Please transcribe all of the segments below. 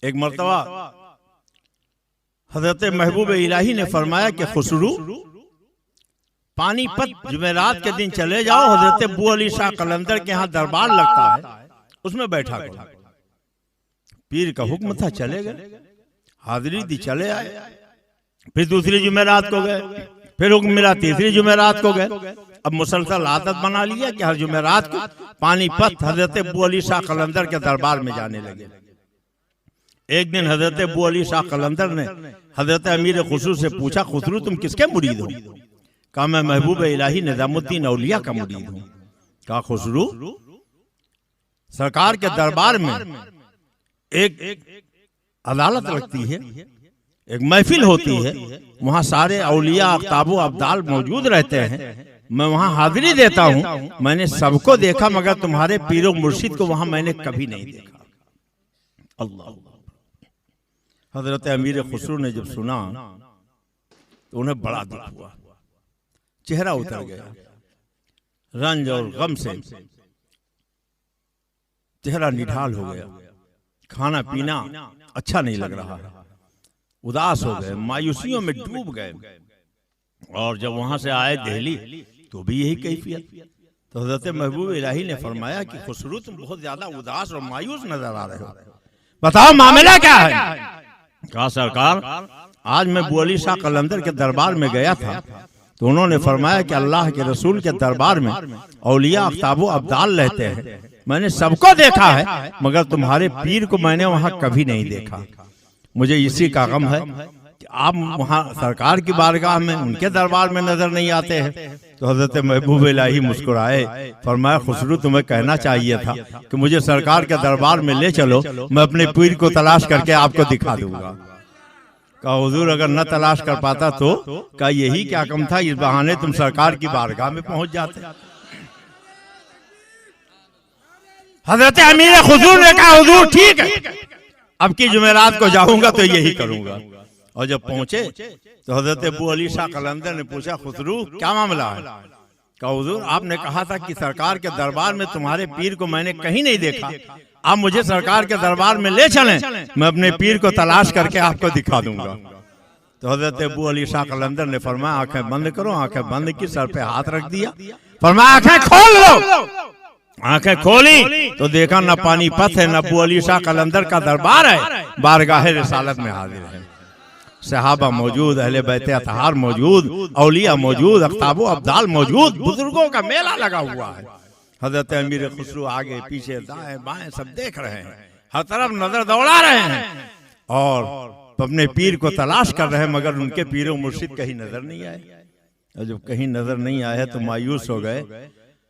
एक मर्तबा हजरत महबूब इलाही ने फरमाया कि खुसरू पानीपत जुमेरात के दिन चले जाओ, हजरत अबू अली शाह कलंदर के यहाँ दरबार लगता है, उसमें बैठा करो। पीर का हुक्म था, चले गए, हाजिरी दी, चले आए। फिर दूसरी जुमेरात को गए, फिर हुक्म मिला तीसरी जुमेरात को गए। अब मुसलसल आदत बना लिया कि हर जुमेरात को पानीपत हजरत अबू अली शाह कलंदर के दरबार में जाने लगे। एक दिन हजरत अबू अली शाह कलंदर ने हजरत अमीर खुसरू से पूछा, खुसरू तुम किसके मुरीद हो? कहा मैं महबूब इलाही निजामुद्दीन औलिया का मुरीद हूँ। कहा खुसरू सरकार के दरबार में एक अदालत लगती है, एक महफिल होती है, वहाँ सारे औलिया अख्ताबो अब्दाल मौजूद रहते हैं, मैं वहाँ हाजिरी देता हूँ। मैंने सबको देखा मगर तुम्हारे पीरो मुर्शिद को वहाँ मैंने कभी नहीं देखा। अल्लाह। हजरत अमीर खुसरू ने जब सुना तो उन्हें बड़ा दुख हुआ, चेहरा उतर गया, रंज और गम से चेहरा निढाल हो गया, खाना पीना अच्छा नहीं लग रहा, उदास हो गए, मायूसियों में डूब गए। और जब वहां से आए दिल्ली तो भी यही कैफियत। तो हजरत महबूब इलाही ने फरमाया कि खुसरू तुम बहुत ज्यादा उदास और मायूस नजर आ रहे हो, बताओ मामला क्या है? कहा सरकार आज मैं अबू अली शाह कलंदर के दरबार में गया था तो उन्होंने फरमाया कि अल्लाह के रसूल के दरबार में औलिया अख्ताबो अब्दाल रहते हैं, मैंने सबको देखा है मगर तुम्हारे पीर को मैंने वहां कभी नहीं देखा। मुझे इसी का गम है कि आप वहां सरकार की बारगाह में उनके दरबार में नजर नहीं आते हैं। तो हजरत महबूब इलाही मुस्कुराए, फरमाया खुसरू तुम्हें कहना चाहिए था कि मुझे सरकार के दरबार में ले चलो, मैं अपने पीर को तलाश करके आपको दिखा दूंगा। कहा हुजूर अगर न तलाश कर पाता तो? कहा यही क्या कम था, इस बहाने तुम सरकार की बारगाह में पहुंच जाते। हजरत अमीर खुसरू ने कहा हुजूर ठीक है, अब की जुमेरात को जाऊंगा तो यही करूंगा। और जब पहुंचे तो हजरत अबू अली शाह कलंदर ने पूछा खुसरू क्या मामला है? कहा हुजूर आपने कहा था कि सरकार के दरबार में तुम्हारे पीर को मैंने कहीं नहीं देखा, आप मुझे सरकार के दरबार में ले चलें, मैं अपने पीर को तलाश करके आपको दिखा दूंगा। तो हजरत अबू अली शाह कलंदर ने फरमाया आंखें बंद करो। आंखें बंद की, सर पे हाथ रख दिया, फरमाया आंखें खोल लो। आंखें खोली तो देखा न पानीपत है, न अबू अली शाह कलंदर का दरबार है, बारगाह रिसालत में हाजिर है। सहाबा मौजूद, अहले बैत अतहार मौजूद, औलिया मौजूद, अख्ताबो अब्दाल मौजूद, बुजुर्गों का मेला लगा हुआ है। हजरत अमीर खुसरू आगे पीछे दाएं बाएं सब देख रहे हैं, हर तरफ नजर दौड़ा रहे हैं और अपने पीर को तलाश कर रहे हैं मगर उनके पीरों मुर्शिद कहीं नजर नहीं आए। और जब कहीं नजर नहीं आए तो मायूस हो गए,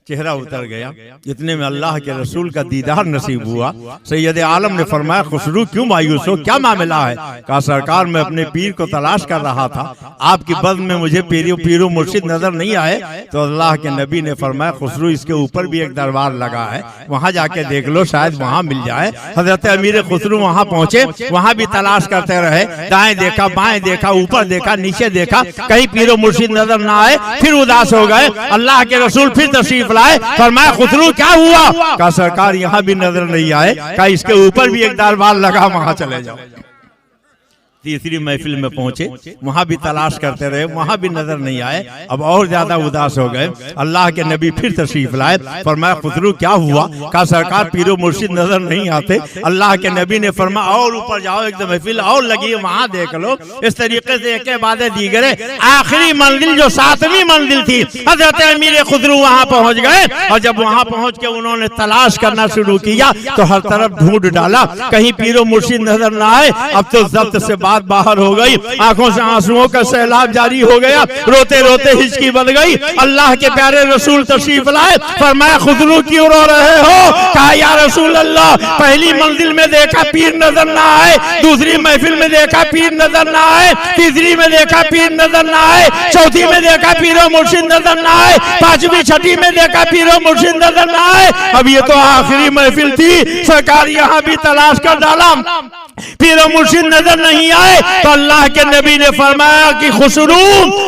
चेहरा उतर गया। इतने में अल्लाह के रसूल का दीदार नसीब हुआ। सैयद आलम ने फरमाया खुसरू क्यों मायूस हो, क्या मामला है? कहा सरकार मैं अपने पीर को तलाश कर रहा था, आपकी बज़्म में मुझे पीरो मुर्शिद नजर नहीं आए। तो अल्लाह के नबी ने फरमाया खुसरू इसके ऊपर भी एक दरबार लगा है, वहां जाके देख लो, शायद वहां मिल जाए। हजरत अमीर खुसरू वहां पहुंचे, वहां भी तलाश करते रहे, दाएं देखा बाएं देखा, ऊपर देखा नीचे देखा, कहीं पीरो मुर्शिद नजर ना आए। फिर उदास हो गए, अल्लाह के रसूल फिर तशरीफ लाए, फरमाया खुसरू क्या हुआ? कहा सरकार यहाँ भी नजर नहीं आए। कहा इसके ऊपर भी एक दरबार लगा, वहां चले जाओ। तीसरी महफिल में पहुंचे, वहां भी तलाश करते रहे, वहां भी नजर नहीं आए। अब और ज्यादा उदास हो गए, अल्लाह के नबी फिर तशरीफ लाए, फरमाया खुसरू क्या हुआ? कहा सरकार पीरो मुर्शिद नजर नहीं आते। अल्लाह के नबी ने फरमाया और ऊपर जाओ, एक महफिल और लगी है, वहां देख लो। इस तरीके से एक बाद दीगरे आखिरी मंजिल जो 7वीं मंजिल थी, हजरत अमीर खुसरू वहां पहुंच गए। और जब वहां पहुंच के उन्होंने तलाश करना शुरू किया तो हर तरफ ढूंढ डाला, कहीं पीरो मुर्शिद नजर ना आए। अब तो जब्त से बाहर हो गई, आंखों से आंसुओं का सैलाब जारी हो गया, रोते रोते हिचकी बन गई। अल्लाह के प्यारे रसूल तशरीफ लाए, फरमाया खुसरू क्यों रो रहे हो? कहा या रसूल अल्लाह पहली मंजिल में देखा पीर नजर ना आए, दूसरी महफिल में देखा पीर नजर ना आए, तीसरी में देखा पीर नजर ना आए, चौथी में देखा पीरो मुर्शिद नजर ना आए, पांचवी छठी में देखा पीरो मुर्शिद नजर ना आए। अब ये तो आखिरी महफिल थी, सरकार यहाँ भी तलाश कर डाला, पीर मुर्शिद नजर नहीं आए तो अल्लाह के नबी ने फरमाया कि खुसरू,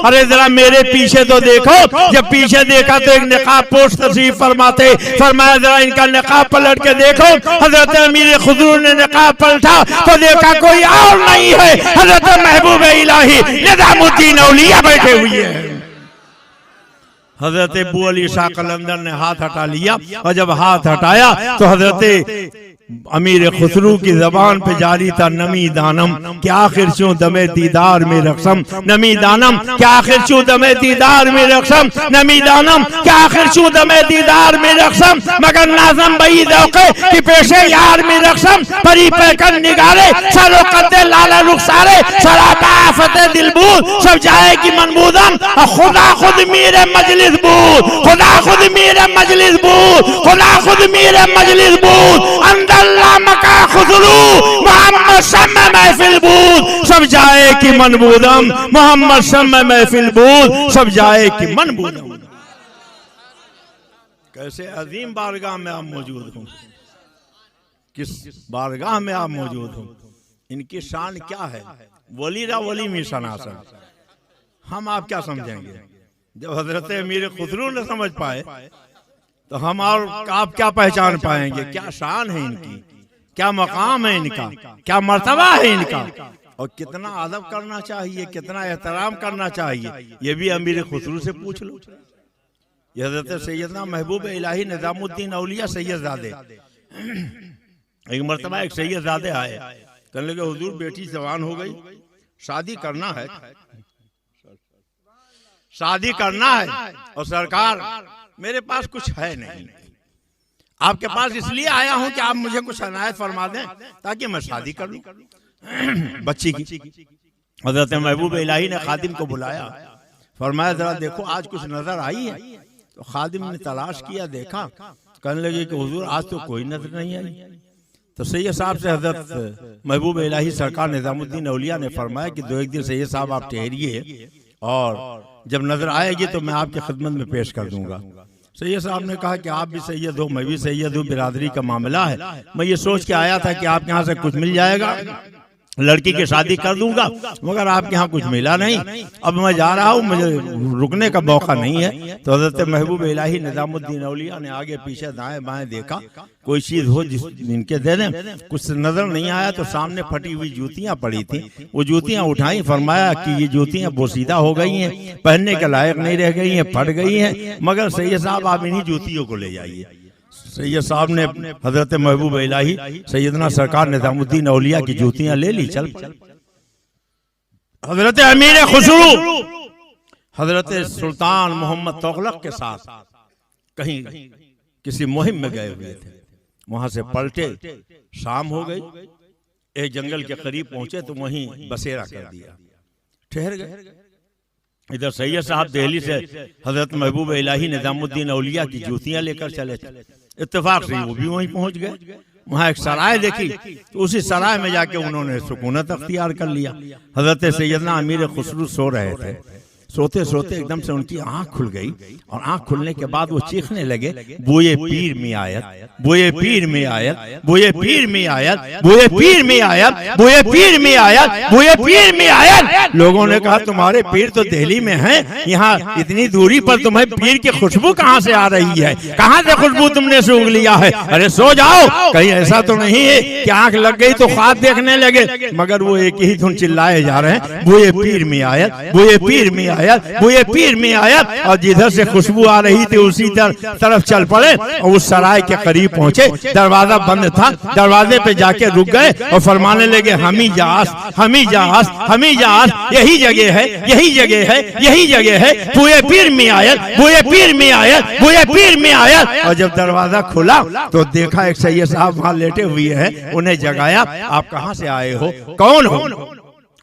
अरे जरा मेरे पीछे तो देखो। जब पीछे देखा तो एक निकाब पोश तशरीफ फरमाते, फरमाया जरा इनका निकाब पलट के देखो। हजरत अमीर खुसरू ने निकाब पलटा तो देखा कोई और नहीं है, हजरत महबूब इलाही निजामुद्दीन औलिया बैठे हुए हैं। हजरत अबू अली शाह कलंदर ने हाथ हटा लिया और जब हाथ हटाया तो हजरत अमीर खुसरू की जबान पे जारी था नमी दानम कि आखिर चूं दमे दीदार में रक्सम, नमी दानम कि आखिर चूं दमे दीदार में रक्सम, नमी दानम कि आखिर चूं दमे दीदार में रक्सम, मगर नाजम बई दौके कि पेशे यार में रक्सम, परी पैकर निगारे सरो कद्दे लाला रुखसारे सराबा फते दिलबूद सब जाए कि मनबूदम, खुदा खुद मेरे मजलिस बूद, खुदा खुद मेरे मजलिस बूद, खुदा खुद मेरे मजलिस बूद, मोहम्मद शम्मे महफिल बूद सब जाए कि मनबूदम, मोहम्मद शम्मे महफिल बूद सब जाए कि मनबूदम। कैसे अजीम बारगाह में आप मौजूद हो, किस बारगाह में आप मौजूद हो, इनकी शान क्या है। वलीरा वली में शनासन हम आप क्या समझेंगे। जब हजरत अमीर खुसरू न समझ पाए तो हम और आप क्या पहचान पाएंगे। क्या शान है इनकी, क्या मकाम है इनका, क्या मर्तबा है इनका, और कितना अदब करना चाहिए, कितना एहतराम करना चाहिए, ये भी अमीर खुसरू से पूछ लो। ये हजरत सैयदना महबूब इलाही निजामुद्दीन औलिया सैयदजादे, एक मर्तबा एक सैयदजादे आए, कहने लगे हुजूर बेटी जवान हो गई, शादी करना है, शादी करना है, और सरकार मेरे पास कुछ है नहीं, आपके पास इसलिए आया हूं कि आप मुझे कुछ अनायत फरमा दें ताकि मैं शादी कर लूं बच्ची की। हजरत महबूब इलाही ने खादिम को बुलाया, फरमाया जरा देखो आज कुछ नजर आई है। तो खादिम ने तलाश किया, देखा, कहने लगे कि हुजूर आज तो कोई नजर नहीं आई। तो सैयद साहब से हजरत महबूब इलाही सरकार निजामुद्दीन औलिया ने फरमाया कि दो एक दिन सैयद साहब आप ठहरिए और जब नजर आएगी तो मैं आपकी खिदमत में पेश कर दूंगा। सैयद साहब ने कहा कि आप भी सैयद हो, मैं भी सैयद हूँ, बिरादरी का मामला है, मैं ये सोच के आया था कि आपके यहाँ से कुछ मिल जाएगा, लड़की की शादी कर दूंगा, मगर आपके यहाँ कुछ मिला नहीं, अब मैं जा रहा हूँ, मुझे रुकने का मौका नहीं है। तो हजरत महबूब इलाही निजामुद्दीन औलिया ने आगे पीछे दाएं बाएं देखा, कोई चीज हो जिस इनके दे दें, कुछ नजर नहीं आया। तो सामने फटी हुई जूतियां पड़ी थी, वो जूतियां उठाई, फरमाया कि ये जूतियां बोसीदा हो गई हैं, पहनने के लायक नहीं रह गई हैं, फट गई हैं, मगर सैयद साहब आप इन्हीं जूतियों को ले जाइए। सैयद साहब ने हजरत महबूब इलाही सैयदना सरकार निजामुद्दीन औलिया की जूतियां ले ली, चल। हजरत अमीर खुसरू हजरत सुल्तान मोहम्मद तुगलक के साथ कहीं किसी मुहिम में गए हुए थे, वहां से पलटे, शाम हो गई, एक जंगल के करीब पहुंचे तो वहीं बसेरा कर दिया, ठहर गए। इधर सैयद साहब दिल्ली से हजरत महबूब इलाही निजामुद्दीन औलिया की जूतियां लेकर चले थे, इत्तेफाक से वो भी वहीं पहुंच गए। वहां एक सराय देखी तो उसी सराय में जाके उन्होंने सुकूनत अख्तियार कर लिया। हजरत सैयदना अमीर खुसरू सो रहे थे, सोते सोते एकदम से उनकी आंख खुल गई, और आंख खुलने के बाद वो चीखने लगे, बोए पीर में आयत, बोए पीर में आयत, बोए पीर में आयत, बोए पीर में आयत, बोए पीर में आयत, बोए पीर में आयत। लोगों ने कहा तुम्हारे पीर तो दिल्ली में हैं, यहाँ इतनी दूरी पर तुम्हें पीर की खुशबू कहाँ से आ रही है, कहाँ से खुशबू तुमने सूंघ लिया है, अरे सो जाओ, कहीं ऐसा तो नहीं है कि आंख लग गई तो ख्वाब देखने लगे। मगर वो एक ही धुन चिल्लाए जा रहे हैं, बोए पीर में आयत, बोए पीर में आयत, बोए पीर में आया, और जिधर से खुशबू आ रही थी उसी तरफ चल पड़े और उस सराय के करीब पहुंचे। दरवाजा बंद था, दरवाजे पे जाके रुक गए और फरमाने लगे, हमी जास, हमी जास, हमी जास, यही जगह है, यही जगह है, यही जगह है, बोए पीर में आया, बोए पीर में आया, बोए पीर में आया। और जब दरवाजा खुला तो देखा एक सैयद साहब वहां लेटे हुए हैं, उन्हें जगाया, आप कहाँ से आए हो, कौन हो।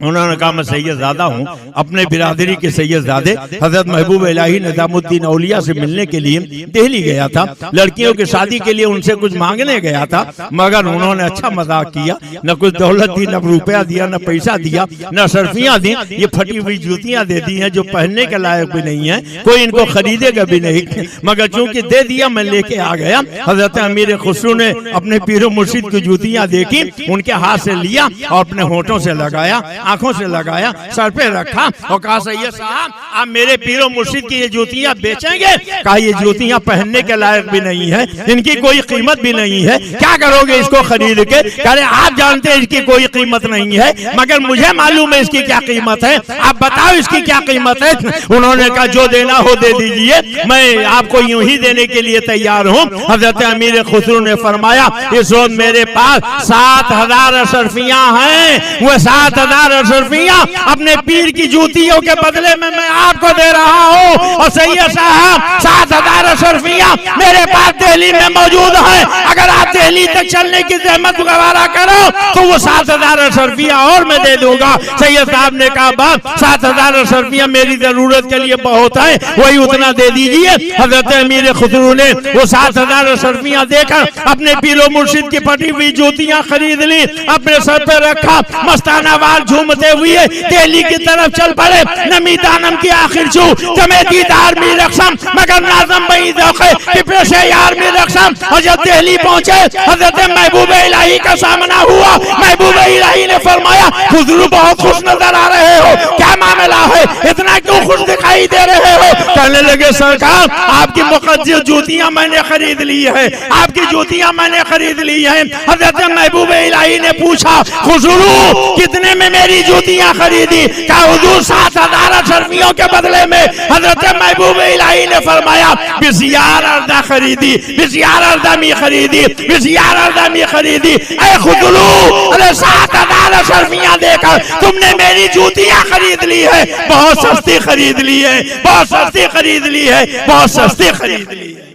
उन्होंने कहा मैं सैयदजादा हूँ, अपने बिरादरी के सैयदजादे हजरत महबूब इलाही निजामुद्दीन औलिया से मिलने के लिए दिल्ली गया था, लड़कियों की शादी के लिए उनसे कुछ मांगने गया था, मगर उन्होंने अच्छा मजाक किया, न कुछ दौलत दी, न रुपया दिया, न पैसा दिया, न शर्फियाँ दी, ये फटी हुई जूतियाँ दे दी हैं जो पहनने के लायक भी नहीं है, कोई इनको खरीदेगा भी नहीं, मगर चूंकि दे दिया मैं लेके आ गया। हजरत अमीर खुसरू ने अपने पीरो मुर्शिद की जूतियाँ देखी, उनके हाथ से लिया और अपने होठों से लगाया, आंखों से लगाया, सर पे रखा और कहा सैयद साहब आप मेरे पीरो मुर्शिद की ये जूतियां बेचेंगे? कहा ये जूतियां पहनने के लायक भी नहीं है, इनकी कोई कीमत भी नहीं है, क्या करोगे इसको खरीद के? कह रहे आप जानते हैं इसकी कोई कीमत नहीं है, मगर मुझे मालूम है इसकी क्या कीमत है, आप बताओ इसकी क्या कीमत है। उन्होंने कहा जो देना हो दे दीजिए, मैं आपको यूं ही देने के लिए तैयार हूँ। हजरत अमीर खुसरू ने फरमाया इस वक्त मेरे पास 7,000 अशरफियां हैं, वो 7,000 अशरफियां अपने पीर की जूतियों के बदले में मैं आपको दे रहा हूँ। और सैयद साहब 7,000 अशरफियां मेरे पास दिल्ली में मौजूद है, अगर आप दिल्ली तक चलने की जहमत गवारा करो तो वो 7,000 अशरफियां और मैं दे दूंगा। सैयद साहब ने कहा बाप 7,000 अशरफियां मेरी जरूरत के लिए बहुत है, वही उतना दे दीजिए। हजरत अमीर खुसरू ने वो 7,000 अशरफियां देकर अपने पीरो मुर्शिद की फटी हुई जूतियां खरीद ली, अपने सर पे रखा, मस्ताना वाल झूमते हुए दिल्ली की तरफ चल पड़े। नमी दानम की आखिर छू जमे दीदार में रक्षम मगर नाजम बई दौखे कि पेशे यार में रक्षम। और जब दिल्ली पहुंचे हजरत महबूब इलाही का सामना हुआ, महबूब इलाही ने फरमाया खुसरू बहुत खुश नजर आ रहे हो, क्या मामला है, इतना क्यों खुश दिखाई दे रहे हो? कहने लगे सरकार आपकी मुकद्दस जूतियां मैंने खरीद ली है, आपकी जूतियां मैंने खरीद ली है। हजरत महबूब इलाही ने पूछा खुसरू कितने में मेरी जूतियां खरीदी? क्या हुजूर 7,000 अशरफियों के बदले में? हजरत महबूब इलाही ने फरमाया बिसियार अर्दा खरीदी, बिसियार अर्दा मी खरीदी, बिसियार अर्दा मी खरीदी। ऐ खुसरू अरे 7,000 अशरफियां देकर तुमने मेरी जूतियां खरीद ली है, बहुत सस्ती खरीद ली है, बहुत सस्ती खरीद ली है, बहुत सस्ती खरीद ली है।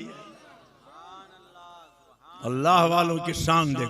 अल्लाह वालों की शान देखो।